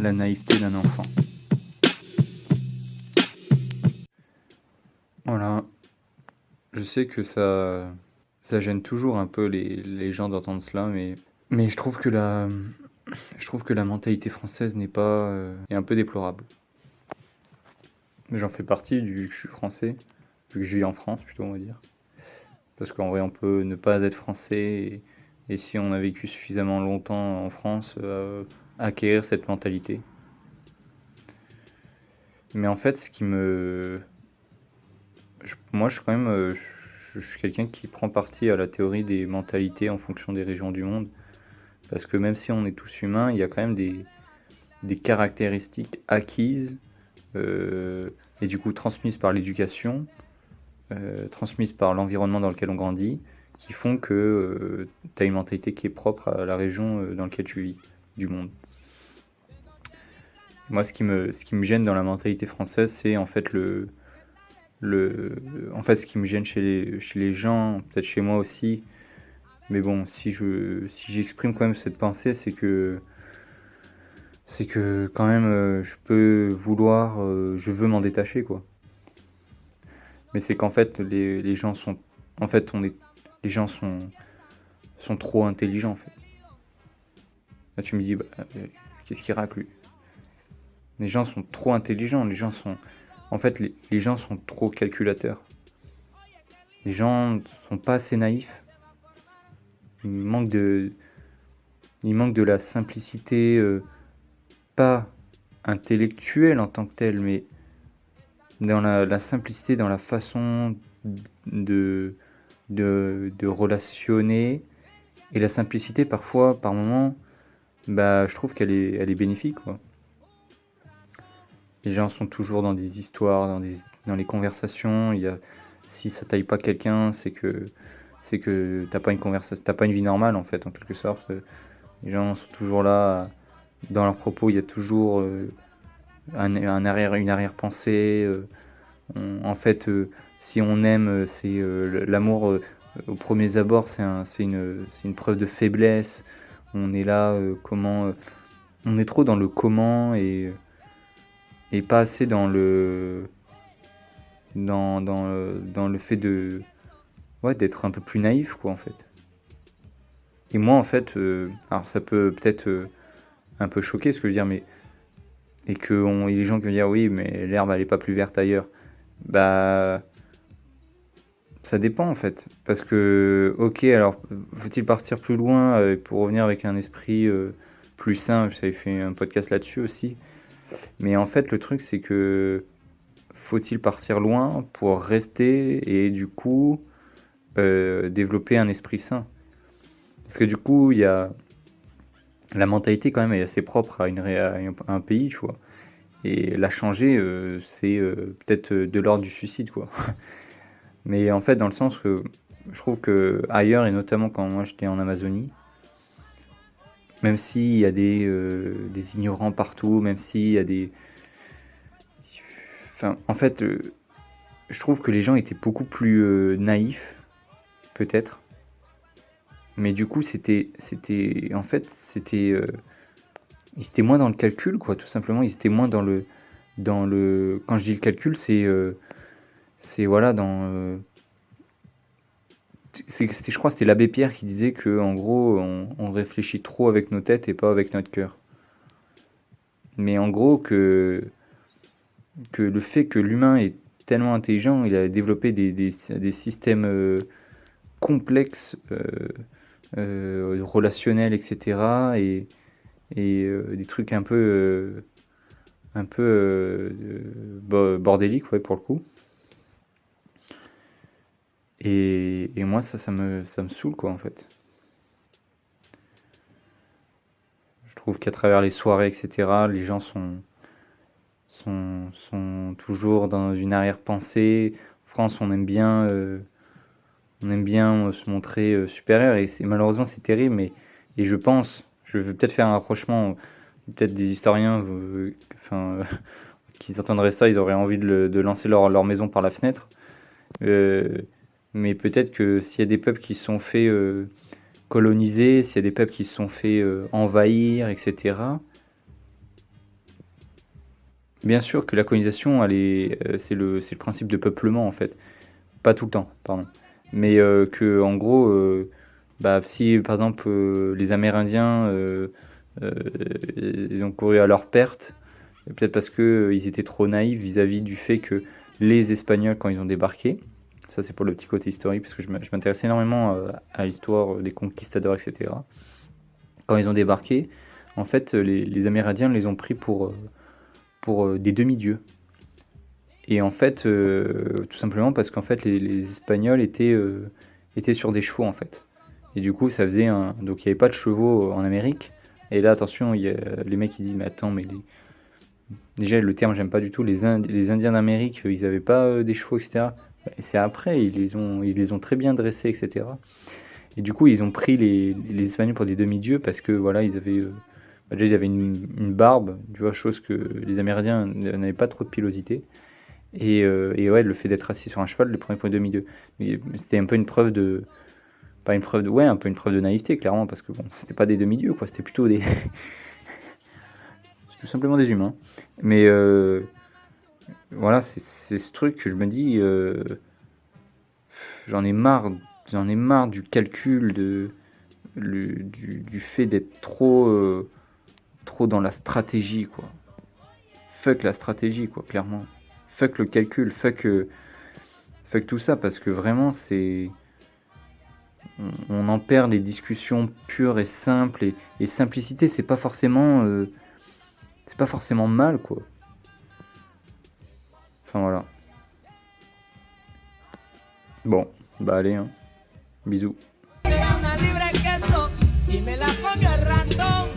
la naïveté d'un enfant. Voilà, je sais que ça gêne toujours un peu les gens d'entendre cela, mais je trouve que la mentalité française est un peu déplorable. J'en fais partie, vu que je suis français, vu que je vis en France plutôt, on va dire. Parce qu'en vrai, on peut ne pas être français et si on a vécu suffisamment longtemps en France, acquérir cette mentalité. Mais en fait, moi, je suis quand même, je suis quelqu'un qui prend parti à la théorie des mentalités en fonction des régions du monde. Parce que même si on est tous humains, il y a quand même des caractéristiques acquises et du coup transmises par l'éducation, transmises par l'environnement dans lequel on grandit, qui font que tu as une mentalité qui est propre à la région dans laquelle tu vis, du monde. Moi, ce qui me gêne dans la mentalité française, c'est en fait en fait, ce qui me gêne chez les gens, peut-être chez moi aussi, mais bon, si j'exprime quand même cette pensée, c'est que quand même, je veux m'en détacher, quoi. Mais c'est qu'en fait, les gens sont, en fait, les gens sont trop intelligents, en fait. Là, tu me dis, bah, qu'est-ce qu'il racle, lui? Les gens sont trop intelligents, en fait, les gens sont trop calculateurs. Les gens sont pas assez naïfs. Il manque de, il manque de la simplicité, pas intellectuelle en tant que telle, mais dans la simplicité, dans la façon de, de relationner. Et la simplicité, parfois, par moments, bah, je trouve elle est bénéfique, quoi. Les gens sont toujours dans des histoires, dans les conversations. Si ça taille pas quelqu'un, c'est que t'as pas une vie normale, en fait, en quelque sorte. Les gens sont toujours là. Dans leurs propos, il y a toujours une arrière-pensée. En fait, si on aime, l'amour au premier abord, c'est une preuve de faiblesse. On est là, on est trop dans le comment et pas assez dans le fait ouais, d'être un peu plus naïf, quoi, en fait. Et moi, en fait, alors ça peut peut-être un peu choquer ce que je veux dire, mais et les gens qui vont dire oui, mais l'herbe elle est pas plus verte ailleurs. Bah, ça dépend en fait, parce que ok, alors faut-il partir plus loin pour revenir avec un esprit plus sain. J'avais fait un podcast là-dessus aussi, mais en fait le truc c'est que faut-il partir loin pour rester et du coup développer un esprit sain? Parce que du coup il y a la mentalité quand même est assez propre à un pays, tu vois. Et la changer, c'est peut-être de l'ordre du suicide, quoi. Mais en fait, dans le sens que je trouve que ailleurs, et notamment quand moi j'étais en Amazonie, même s'il y a des ignorants partout, même s'il y a des... Enfin, en fait, je trouve que les gens étaient beaucoup plus naïfs, peut-être. Mais du coup, en fait, ils étaient moins dans le calcul, quoi, tout simplement. Ils étaient moins quand je dis le calcul, c'est voilà, je crois que c'était l'abbé Pierre qui disait que en gros on réfléchit trop avec nos têtes et pas avec notre cœur. Mais en gros que le fait que l'humain est tellement intelligent, il a développé des systèmes complexes, relationnels, etc. Et des trucs un peu bordéliques, ouais, pour le coup. Et moi, ça me saoule, quoi, en fait. Je trouve qu'à travers les soirées, etc., les gens sont toujours dans une arrière-pensée. En France, on aime bien se montrer supérieur et malheureusement c'est terrible. Et je veux peut-être faire un rapprochement, peut-être des historiens, enfin, qui entendraient ça, ils auraient envie de lancer leur maison par la fenêtre. Euh, mais peut-être que s'il y a des peuples qui se sont fait coloniser, s'il y a des peuples qui se sont fait envahir, etc., Bien sûr que la colonisation, c'est le principe de peuplement en fait. Pas tout le temps, pardon. Mais que en gros, bah, si par exemple les Amérindiens, euh, ils ont couru à leur perte, peut-être parce que ils étaient trop naïfs vis-à-vis du fait que les Espagnols, quand ils ont débarqué, ça c'est pour le petit côté historique, parce que je m'intéresse énormément à l'histoire des conquistadors, etc. Quand ils ont débarqué, en fait, les Amérindiens les ont pris pour des demi-dieux. Et en fait, tout simplement parce qu'en fait, les Espagnols étaient sur des chevaux, en fait. Et du coup, ça faisait un... Donc, il n'y avait pas de chevaux en Amérique. Et là, attention, il y a les mecs qui disent, mais attends, mais déjà, le terme, j'aime pas du tout. Les Indiens d'Amérique, ils n'avaient pas des chevaux, etc. Et c'est après, ils les ont très bien dressés, etc. Et du coup, ils ont pris les Espagnols pour des demi-dieux parce que, voilà, bah, déjà, ils avaient une barbe, tu vois, chose que les Amérindiens n'avaient pas trop de pilosité. Et ouais, le fait d'être assis sur un cheval, le premier point de demi-dieu. C'était un peu une preuve de. Pas une preuve de. Ouais, un peu une preuve de naïveté, clairement, parce que bon, c'était pas des demi-dieux, quoi. C'était plutôt des. C'est tout simplement des humains. Mais voilà, c'est ce truc que je me dis. J'en ai marre. J'en ai marre du calcul, du fait d'être trop dans la stratégie, quoi. Fuck la stratégie, quoi, clairement. Fuck le calcul, fuck tout ça, parce que vraiment, on en perd les discussions pures et simples, et simplicité, c'est pas forcément mal, quoi. Enfin, voilà. Bon, bah allez, hein. Bisous. Una libra de queso y me la come al ratón.